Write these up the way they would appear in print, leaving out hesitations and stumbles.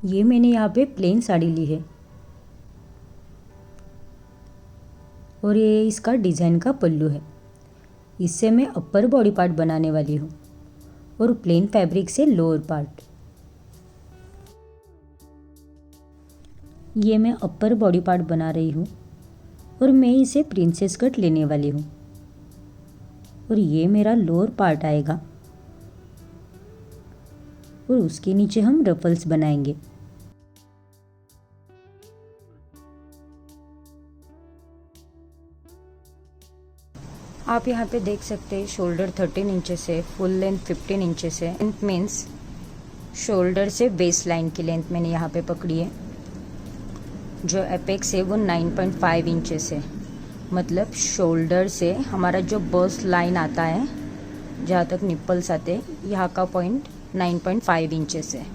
ये मैंने यहाँ पे प्लेन साड़ी ली है और ये इसका डिज़ाइन का पल्लू है। इससे मैं अपर बॉडी पार्ट बनाने वाली हूँ और प्लेन फैब्रिक से लोअर पार्ट। ये मैं अपर बॉडी पार्ट बना रही हूँ और मैं इसे प्रिंसेस कट लेने वाली हूँ और ये मेरा लोअर पार्ट आएगा और उसके नीचे हम रफल्स बनाएंगे। आप यहाँ पे देख सकते हैं शोल्डर 13 इंचेस है, फुल लेंथ 15 इंचेस है। लेंथ मीन्स शोल्डर से वेस्ट लाइन की लेंथ मैंने यहाँ पे पकड़ी है। जो एपेक्स है वो 9.5 इंचेस है, मतलब शोल्डर से हमारा जो बस्ट लाइन आता है जहाँ तक निप्पल्स आते हैं यहाँ का पॉइंट 9.5 इंचेस है।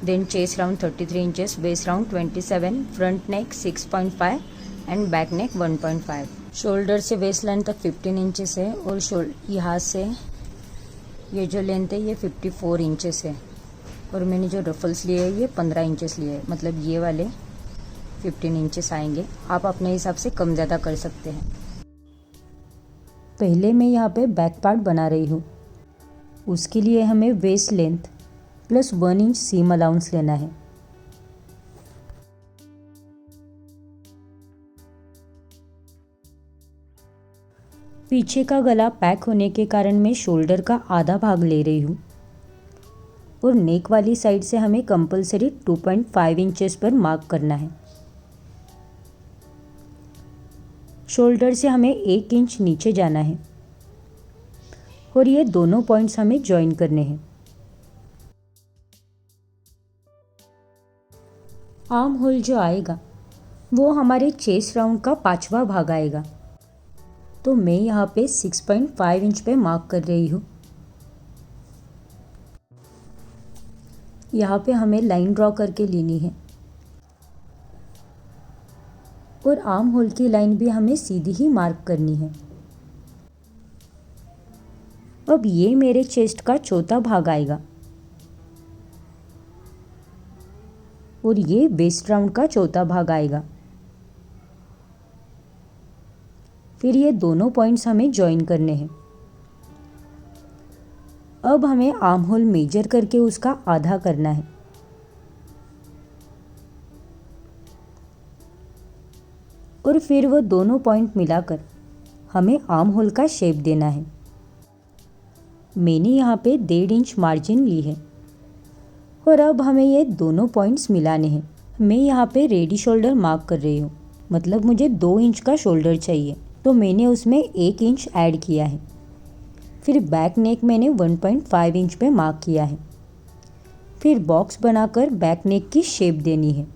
Then chest round 33 inches, waist round 27, front neck 6.5 and back neck 1.5। Shoulder से वेस्ट लाइन तक 15 इंचेस है और यहाँ से ये जो लेंथ है ये 54 इंचेस है और मैंने जो रफल्स लिए है ये 15 इंचेस लिए है, मतलब ये वाले 15 इंचेस आएंगे। आप अपने हिसाब से कम ज़्यादा कर सकते हैं। पहले मैं यहाँ पे बैक पार्ट बना रही हूँ। उसके लिए हमें waist length plus 1 inch seam allowance लेना है। पीछे का गला पैक होने के कारण मैं शोल्डर का आधा भाग ले रही हूँ और नेक वाली साइड से हमें कंपलसरी 2.5 इंचेस पर मार्क करना है। शोल्डर से हमें 1 इंच नीचे जाना है और ये दोनों पॉइंट्स हमें ज्वाइन करने हैं। आर्म होल जो आएगा वो हमारे चेस्ट राउंड का 5वां भाग आएगा, तो मैं यहाँ पे 6.5 इंच पे मार्क कर रही हूँ। यहाँ पे हमें लाइन ड्रॉ करके लेनी है और आर्म होल की लाइन भी हमें सीधी ही मार्क करनी है। अब ये मेरे चेस्ट का 4था भाग आएगा और ये वेस्ट राउंड का 4था भाग आएगा। फिर ये दोनों पॉइंट्स हमें ज्वाइन करने हैं। अब हमें आर्म होल मेजर करके उसका आधा करना है। और फिर वो दोनों पॉइंट मिलाकर हमें आर्म होल का शेप देना है। मैंने यहाँ पे 1.5 इंच मार्जिन ली है और अब हमें ये दोनों पॉइंट्स मिलाने हैं। मैं यहाँ पे रेडी शोल्डर मार्क कर रही हूँ, मतलब मुझे 2 इंच का शोल्डर चाहिए, तो मैंने उसमें 1 इंच ऐड किया है। फिर बैक नेक मैंने 1.5 इंच पे मार्क किया है। फिर बॉक्स बनाकर बैक नेक की शेप देनी है।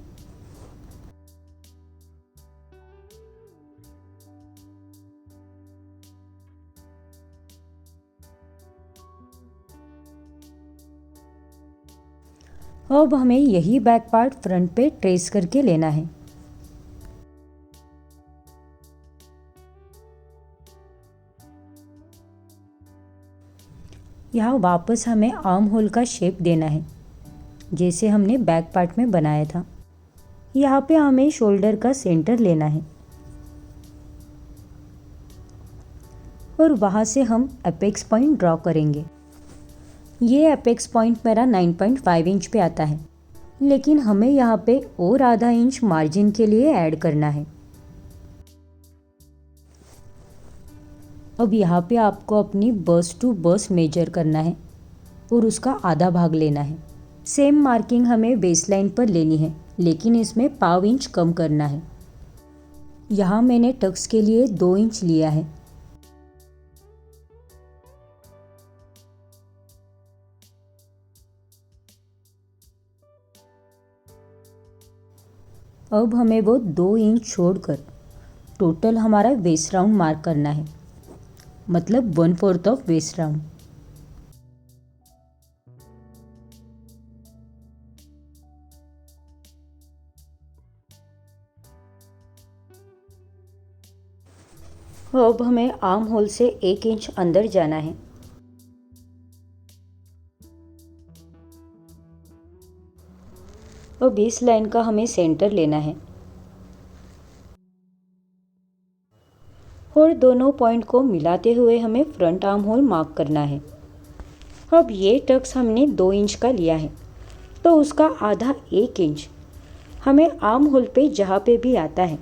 अब हमें यही बैक पार्ट फ्रंट पे ट्रेस करके लेना है। यहाँ वापस हमें आर्म होल का शेप देना है जैसे हमने बैक पार्ट में बनाया था। यहाँ पे हमें शोल्डर का सेंटर लेना है और वहाँ से हम अपेक्स पॉइंट ड्रॉ करेंगे। ये अपेक्स पॉइंट मेरा 9.5 इंच पे आता है, लेकिन हमें यहाँ पे और आधा इंच मार्जिन के लिए ऐड करना है। अब यहाँ पे आपको अपनी बस्ट टू बस्ट मेजर करना है और उसका आधा भाग लेना है। सेम मार्किंग हमें बेस लाइन पर लेनी है, लेकिन इसमें 0.5 इंच कम करना है। यहाँ मैंने टक्स के लिए 2 इंच लिया है। अब हमें वो 2 इंच छोड़कर टोटल हमारा वेस्ट राउंड मार्क करना है, मतलब 1/4 ऑफ वेस्ट राउंड। अब हमें आर्म होल से 1 इंच अंदर जाना है। और बेस लाइन का हमें सेंटर लेना है और दोनों पॉइंट को मिलाते हुए हमें फ्रंट आर्म होल मार्क करना है। अब ये टक्स हमने 2 इंच का लिया है तो उसका आधा 1 इंच हमें आर्म होल पे जहाँ पे भी आता है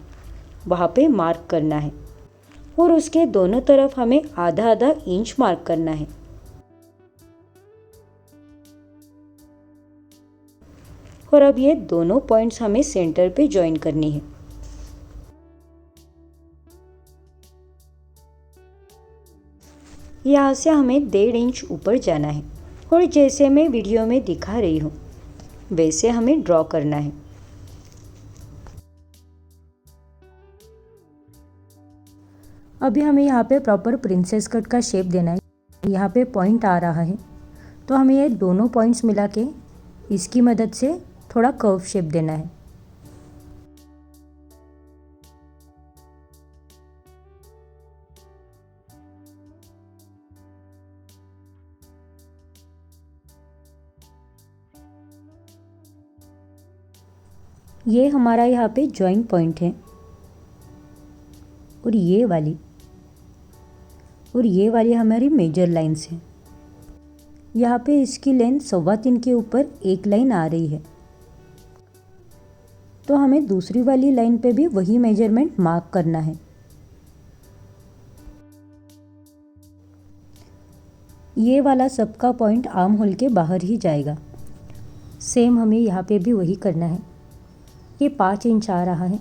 वहाँ पे मार्क करना है और उसके दोनों तरफ हमें आधा आधा इंच मार्क करना है। और अब ये दोनों पॉइंट्स हमें सेंटर पे ज्वाइन करनी है। यहाँ से हमें 1.5 इंच ऊपर जाना है और जैसे मैं वीडियो में दिखा रही हूँ वैसे हमें ड्रॉ करना है। अभी हमें यहाँ पे प्रॉपर प्रिंसेस कट का शेप देना है। यहाँ पे पॉइंट आ रहा है तो हमें ये दोनों पॉइंट्स मिला के इसकी मदद से थोड़ा कर्व शेप देना है। ये हमारा यहाँ पे जॉइंट पॉइंट है और ये वाली हमारी मेजर लाइंस है। यहाँ पे इसकी लेंथ 3.25 के ऊपर एक लाइन आ रही है तो हमें दूसरी वाली लाइन पे भी वही मेजरमेंट मार्क करना है। ये वाला सबका पॉइंट आर्म होल के बाहर ही जाएगा। सेम हमें यहाँ पे भी वही करना है। ये 5 इंच आ रहा है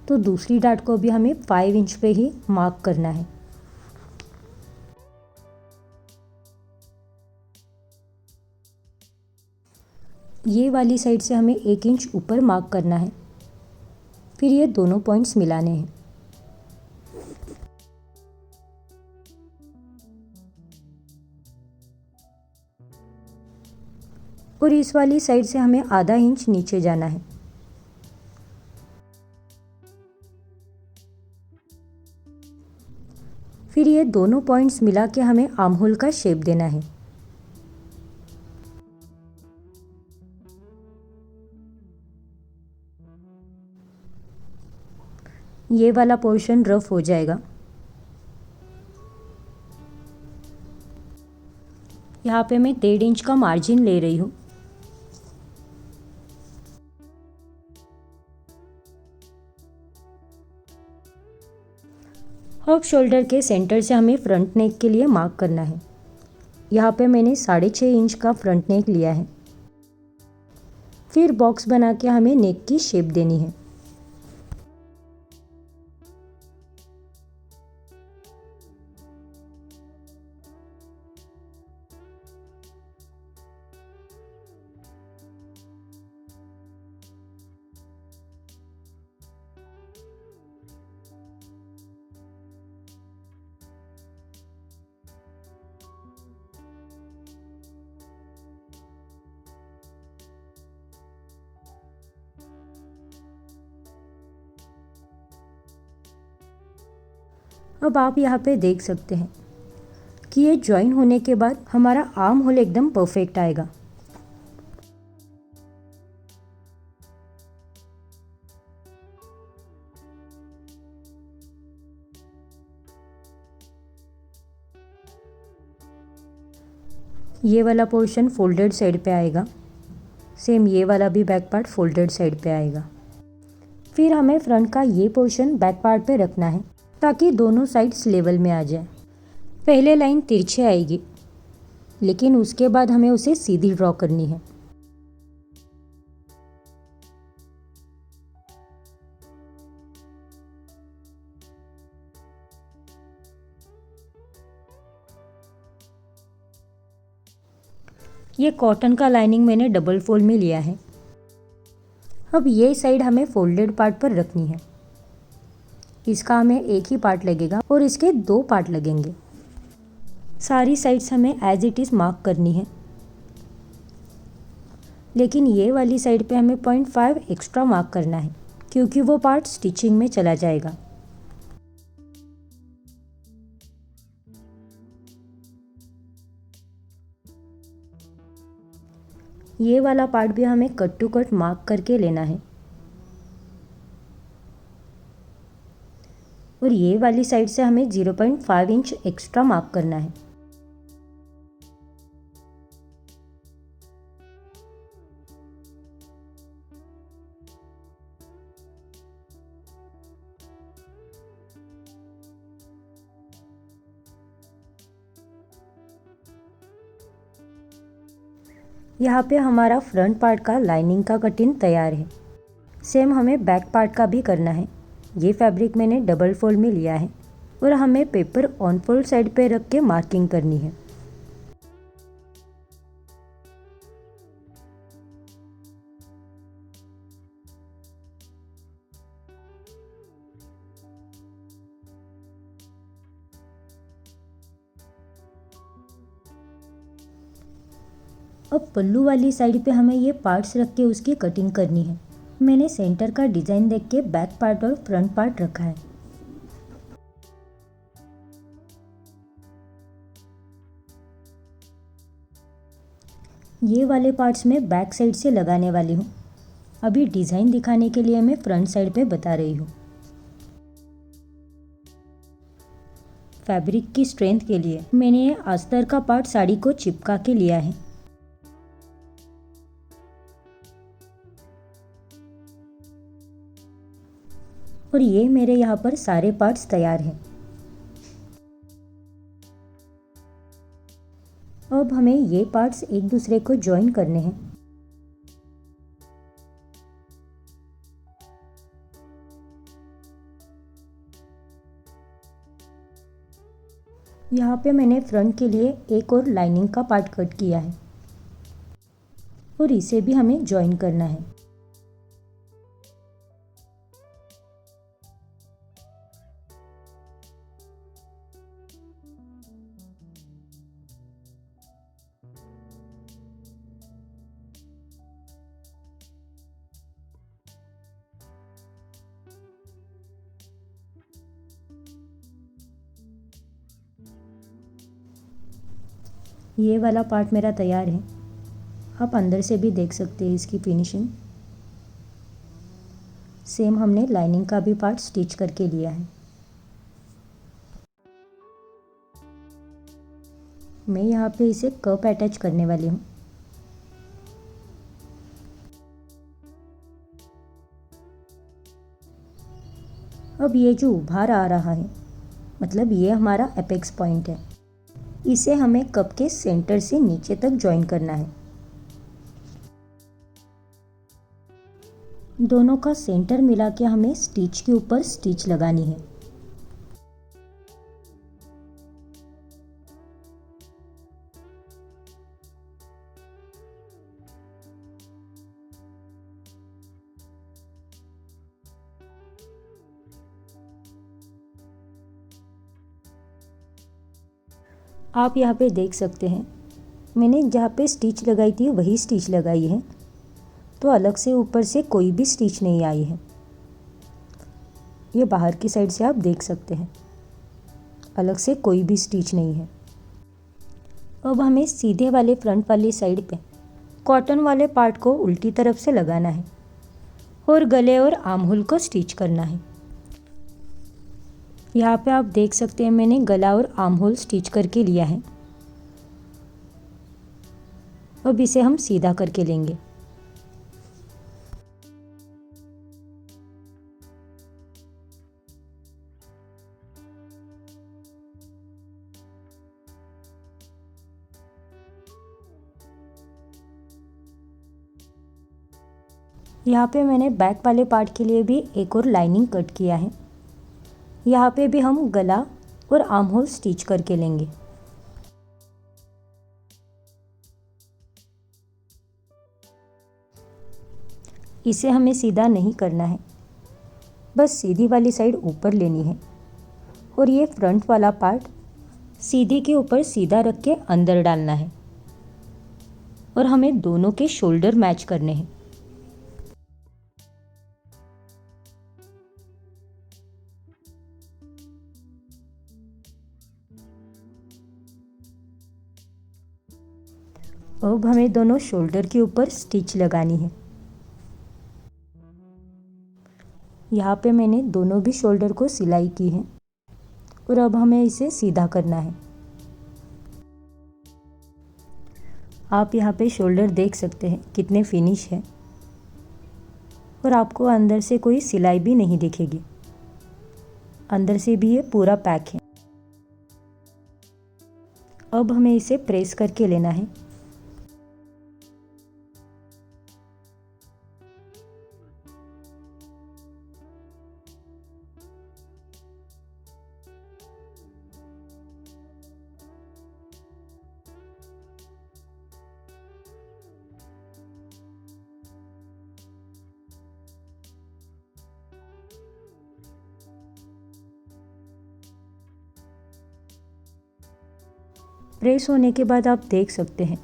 तो दूसरी डाट को भी हमें 5 इंच पे ही मार्क करना है। ये वाली साइड से हमें 1 इंच ऊपर मार्क करना है। फिर ये दोनों पॉइंट्स मिलाने हैं। और इस वाली साइड से हमें आधा इंच नीचे जाना है। फिर ये दोनों पॉइंट्स मिला के हमें आर्म होल का शेप देना है। ये वाला पोर्शन रफ हो जाएगा। यहाँ पे मैं 1.5 इंच का मार्जिन ले रही हूँ। अब शोल्डर के सेंटर से हमें फ्रंट नेक के लिए मार्क करना है। यहाँ पे मैंने 6.5 इंच का फ्रंट नेक लिया है। फिर बॉक्स बना के हमें नेक की शेप देनी है। अब आप यहाँ पे देख सकते हैं कि ये ज्वाइन होने के बाद हमारा आर्म होल एकदम परफेक्ट आएगा। ये वाला पोर्शन फोल्डेड साइड पे आएगा। सेम ये वाला भी बैक पार्ट फोल्डेड साइड पे आएगा। फिर हमें फ्रंट का ये पोर्शन बैक पार्ट पे रखना है ताकि दोनों साइड्स लेवल में आ जाए। पहले लाइन तिरछे आएगी लेकिन उसके बाद हमें उसे सीधी ड्रॉ करनी है। ये कॉटन का लाइनिंग मैंने डबल फोल्ड में लिया है। अब ये साइड हमें फोल्डेड पार्ट पर रखनी है। इसका हमें एक ही पार्ट लगेगा और इसके 2 पार्ट लगेंगे। सारी साइड्स हमें एज इट इज़ मार्क करनी है लेकिन ये वाली साइड पे हमें 0.5 एक्स्ट्रा मार्क करना है क्योंकि वो पार्ट स्टिचिंग में चला जाएगा। ये वाला पार्ट भी हमें कट टू कट मार्क करके लेना है और ये वाली साइड से हमें 0.5 इंच एक्स्ट्रा मार्क करना है। यहाँ पे हमारा फ्रंट पार्ट का लाइनिंग का कटिंग तैयार है। सेम हमें बैक पार्ट का भी करना है। ये फैब्रिक मैंने डबल फोल्ड में लिया है और हमें पेपर ऑन फोल्ड साइड पे रख के मार्किंग करनी है। अब पल्लू वाली साइड पे हमें ये पार्ट्स रख के उसकी कटिंग करनी है। मैंने सेंटर का डिज़ाइन देख के बैक पार्ट और फ्रंट पार्ट रखा है। ये वाले पार्ट्स मैं बैक साइड से लगाने वाली हूँ। अभी डिज़ाइन दिखाने के लिए मैं फ्रंट साइड पे बता रही हूँ। फैब्रिक की स्ट्रेंथ के लिए मैंने ये अस्तर का पार्ट साड़ी को चिपका के लिया है। और ये मेरे यहाँ पर सारे पार्ट्स तैयार हैं। अब हमें ये पार्ट्स एक दूसरे को जॉइन करने हैं। यहाँ पे मैंने फ्रंट के लिए एक और लाइनिंग का पार्ट कट किया है और इसे भी हमें जॉइन करना है। ये वाला पार्ट मेरा तैयार है। आप अंदर से भी देख सकते हैं इसकी फिनिशिंग। सेम हमने लाइनिंग का भी पार्ट स्टिच करके लिया है। मैं यहाँ पे इसे कप अटैच करने वाली हूँ। अब ये जो उभार आ रहा है, मतलब ये हमारा एपेक्स पॉइंट है। इसे हमें कप के सेंटर से नीचे तक जॉइन करना है। दोनों का सेंटर मिला के हमें स्टिच के ऊपर स्टिच लगानी है। आप यहाँ पे देख सकते हैं, मैंने जहाँ पे स्टिच लगाई थी वही स्टिच लगाई है, तो अलग से ऊपर से कोई भी स्टिच नहीं आई है। ये बाहर की साइड से आप देख सकते हैं, अलग से कोई भी स्टिच नहीं है। अब हमें सीधे वाले फ्रंट वाली साइड पे कॉटन वाले पार्ट को उल्टी तरफ से लगाना है और गले और आर्म होल को स्टिच करना है। यहाँ पे आप देख सकते हैं मैंने गला और आर्म होल स्टिच करके लिया है। अब इसे हम सीधा करके लेंगे। यहाँ पे मैंने बैक वाले पार्ट के लिए भी एक और लाइनिंग कट किया है। यहाँ पे भी हम गला और आर्म होल स्टिच करके लेंगे। इसे हमें सीधा नहीं करना है, बस सीधी वाली साइड ऊपर लेनी है और ये फ्रंट वाला पार्ट सीधी के ऊपर सीधा रख के अंदर डालना है और हमें दोनों के शोल्डर मैच करने हैं। अब हमें दोनों शोल्डर के ऊपर स्टिच लगानी है। यहाँ पे मैंने दोनों भी शोल्डर को सिलाई की है और अब हमें इसे सीधा करना है। आप यहाँ पे शोल्डर देख सकते हैं कितने फिनिश है और आपको अंदर से कोई सिलाई भी नहीं दिखेगी। अंदर से भी ये पूरा पैक है। अब हमें इसे प्रेस करके लेना है। प्रेस होने के बाद आप देख सकते हैं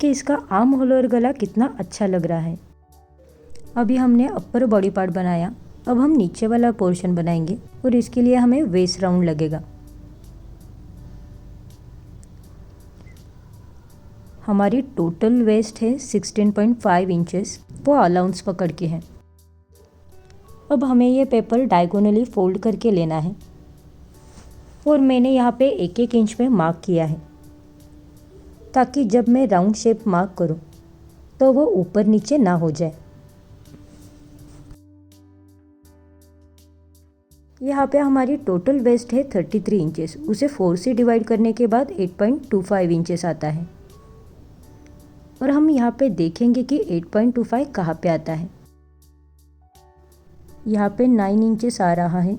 कि इसका आर्म होल और गला कितना अच्छा लग रहा है। अभी हमने अपर बॉडी पार्ट बनाया, अब हम नीचे वाला पोर्शन बनाएंगे और इसके लिए हमें वेस्ट राउंड लगेगा। हमारी टोटल वेस्ट है 16.5 इंचेस, वो अलाउंस पकड़ के है। अब हमें ये पेपर डायगोनली फोल्ड करके लेना है और मैंने यहाँ पे 1-1 इंच में मार्क किया है ताकि जब मैं राउंड शेप मार्क करूं तो वो ऊपर नीचे ना हो जाए। यहाँ पे हमारी टोटल वेस्ट है 33 इंचेस, उसे 4 से डिवाइड करने के बाद 8.25 इंचेस आता है और हम यहाँ पे देखेंगे कि 8.25 कहाँ पे आता है। यहाँ पे 9 इंचेस आ रहा है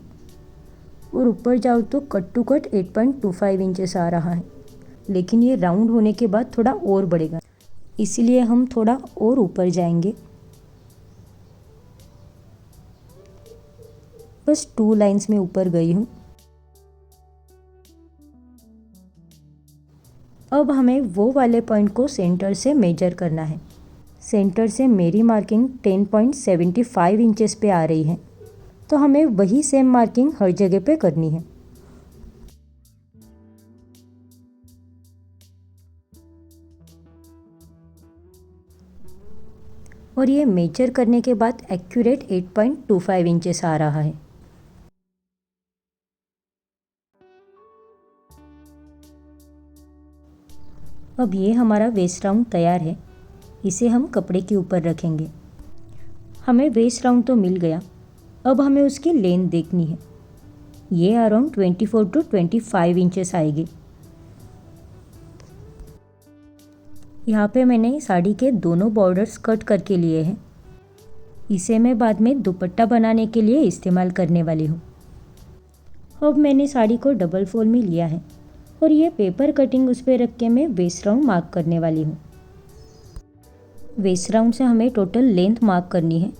और ऊपर जाओ तो कट टू कट 8.25 इंचेस आ रहा है, लेकिन ये राउंड होने के बाद थोड़ा और बढ़ेगा, इसलिए हम थोड़ा और ऊपर जाएंगे। बस 2 लाइंस में ऊपर गई हूँ। अब हमें वो वाले पॉइंट को सेंटर से मेजर करना है। सेंटर से मेरी मार्किंग 10.75 इंचेस पे आ रही है, तो हमें वही सेम मार्किंग हर जगह पे करनी है। और ये मेजर करने के बाद एक्यूरेट 8.25 इंचेस आ रहा है। अब ये हमारा वेस्ट राउंड तैयार है, इसे हम कपड़े के ऊपर रखेंगे। हमें वेस्ट राउंड तो मिल गया, अब हमें उसकी लेंथ देखनी है। ये अराउंड 24 to 25 इंचेस आएगी। यहाँ पे मैंने साड़ी के दोनों बॉर्डर्स कट करके लिए हैं। इसे मैं बाद में दुपट्टा बनाने के लिए इस्तेमाल करने वाली हूँ। अब मैंने साड़ी को डबल फोल्ड में लिया है और ये पेपर कटिंग उस पर रख के मैं वेस्ट राउंड मार्क करने वाली हूँ। वेस्ट राउंड से हमें टोटल लेंथ मार्क करनी है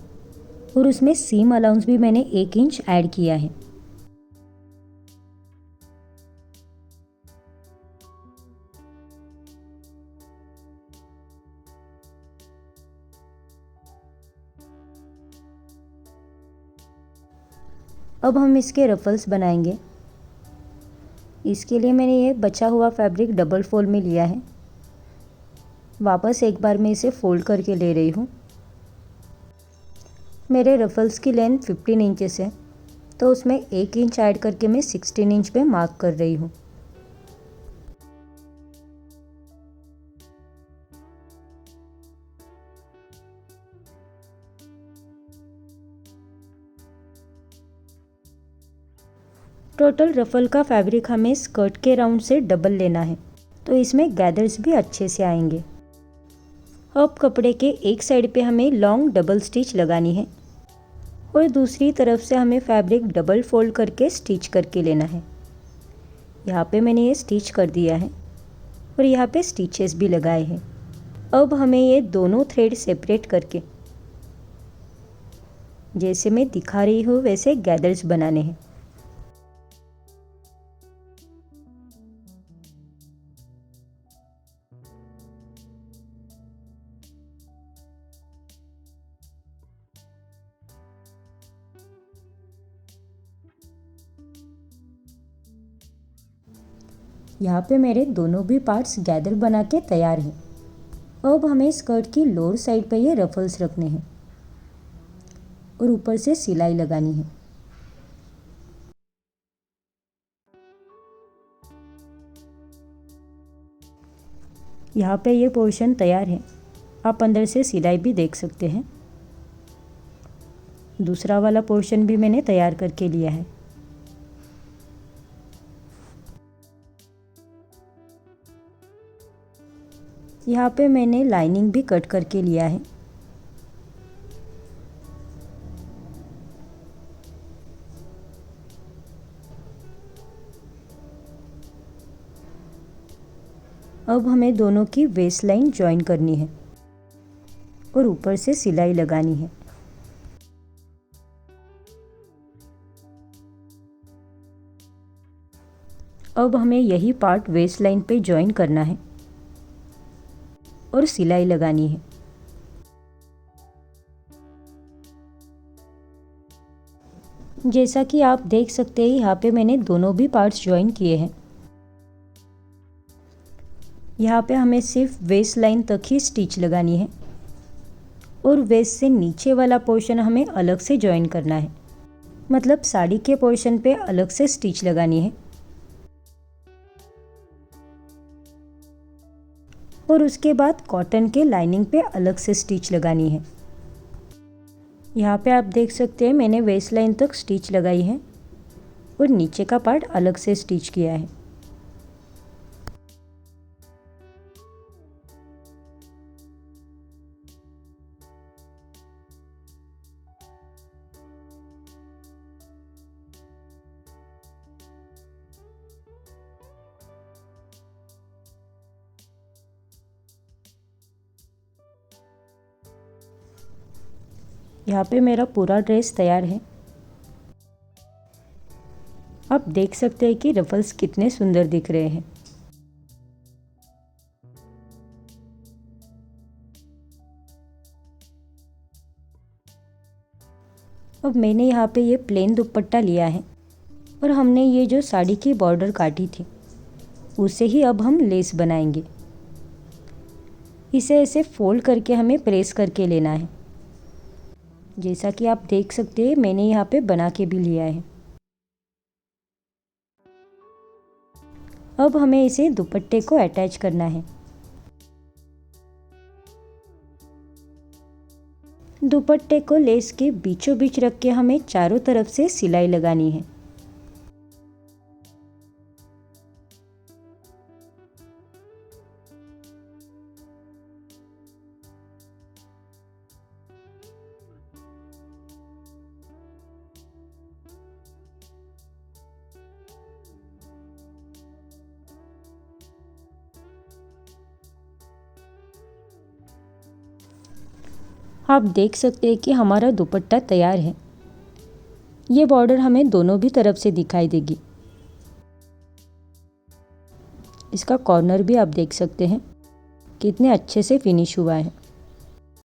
और उसमें सीम अलाउंस भी मैंने 1 इंच ऐड किया है। अब हम इसके रफल्स बनाएंगे। इसके लिए मैंने ये बचा हुआ फैब्रिक डबल फोल्ड में लिया है। वापस एक बार मैं इसे फोल्ड करके ले रही हूँ। मेरे रफल्स की लेंथ 15 इंचेस है, तो उसमें 1 इंच ऐड करके मैं 16 इंच पे मार्क कर रही हूँ। टोटल रफल का फैब्रिक हमें स्कर्ट के राउंड से डबल लेना है, तो इसमें गैदर्स भी अच्छे से आएंगे। अब कपड़े के एक साइड पे हमें लॉन्ग डबल स्टिच लगानी है और दूसरी तरफ से हमें फैब्रिक डबल फोल्ड करके स्टिच करके लेना है। यहाँ पे मैंने ये स्टिच कर दिया है और यहाँ पे स्टिचेस भी लगाए हैं। अब हमें ये दोनों थ्रेड सेपरेट करके, जैसे मैं दिखा रही हूँ वैसे गैदर्स बनाने हैं। यहाँ पे मेरे दोनों भी पार्ट्स गैदर बना के तैयार हैं अब हमें स्कर्ट की लोअर साइड पर ये रफल्स रखने हैं और ऊपर से सिलाई लगानी है। यहाँ पे ये पोर्शन तैयार है। आप अंदर से सिलाई भी देख सकते हैं। दूसरा वाला पोर्शन भी मैंने तैयार करके लिया है। यहाँ पे मैंने लाइनिंग भी कट करके लिया है। अब हमें दोनों की वेस्ट लाइन ज्वाइन करनी है और ऊपर से सिलाई लगानी है। अब हमें यही पार्ट वेस्ट लाइन पे ज्वाइन करना है और सिलाई लगानी है। जैसा कि आप देख सकते हैं, यहाँ पे मैंने दोनों भी पार्ट्स ज्वाइन किए हैं। यहाँ पे हमें सिर्फ वेस्ट लाइन तक ही स्टिच लगानी है और वेस्ट से नीचे वाला पोर्शन हमें अलग से ज्वाइन करना है। मतलब साड़ी के पोर्शन पे अलग से स्टिच लगानी है और उसके बाद कॉटन के लाइनिंग पे अलग से स्टिच लगानी है। यहाँ पे आप देख सकते हैं मैंने वेस्ट लाइन तक स्टिच लगाई है और नीचे का पार्ट अलग से स्टिच किया है। यहाँ पे मेरा पूरा ड्रेस तैयार है। आप देख सकते हैं कि रफल्स कितने सुंदर दिख रहे हैं। अब मैंने यहाँ पे ये प्लेन दुपट्टा लिया है और हमने ये जो साड़ी की बॉर्डर काटी थी उसे ही अब हम लेस बनाएंगे। इसे ऐसे फोल्ड करके हमें प्रेस करके लेना है। जैसा कि आप देख सकते हैं मैंने यहाँ पे बना के भी लिया है। अब हमें इसे दुपट्टे को अटैच करना है। दुपट्टे को लेस के बीचों बीच रख के हमें चारों तरफ से सिलाई लगानी है। आप देख सकते हैं कि हमारा दुपट्टा तैयार है। ये बॉर्डर हमें दोनों भी तरफ से दिखाई देगी। इसका कॉर्नर भी आप देख सकते हैं कितने अच्छे से फिनिश हुआ है।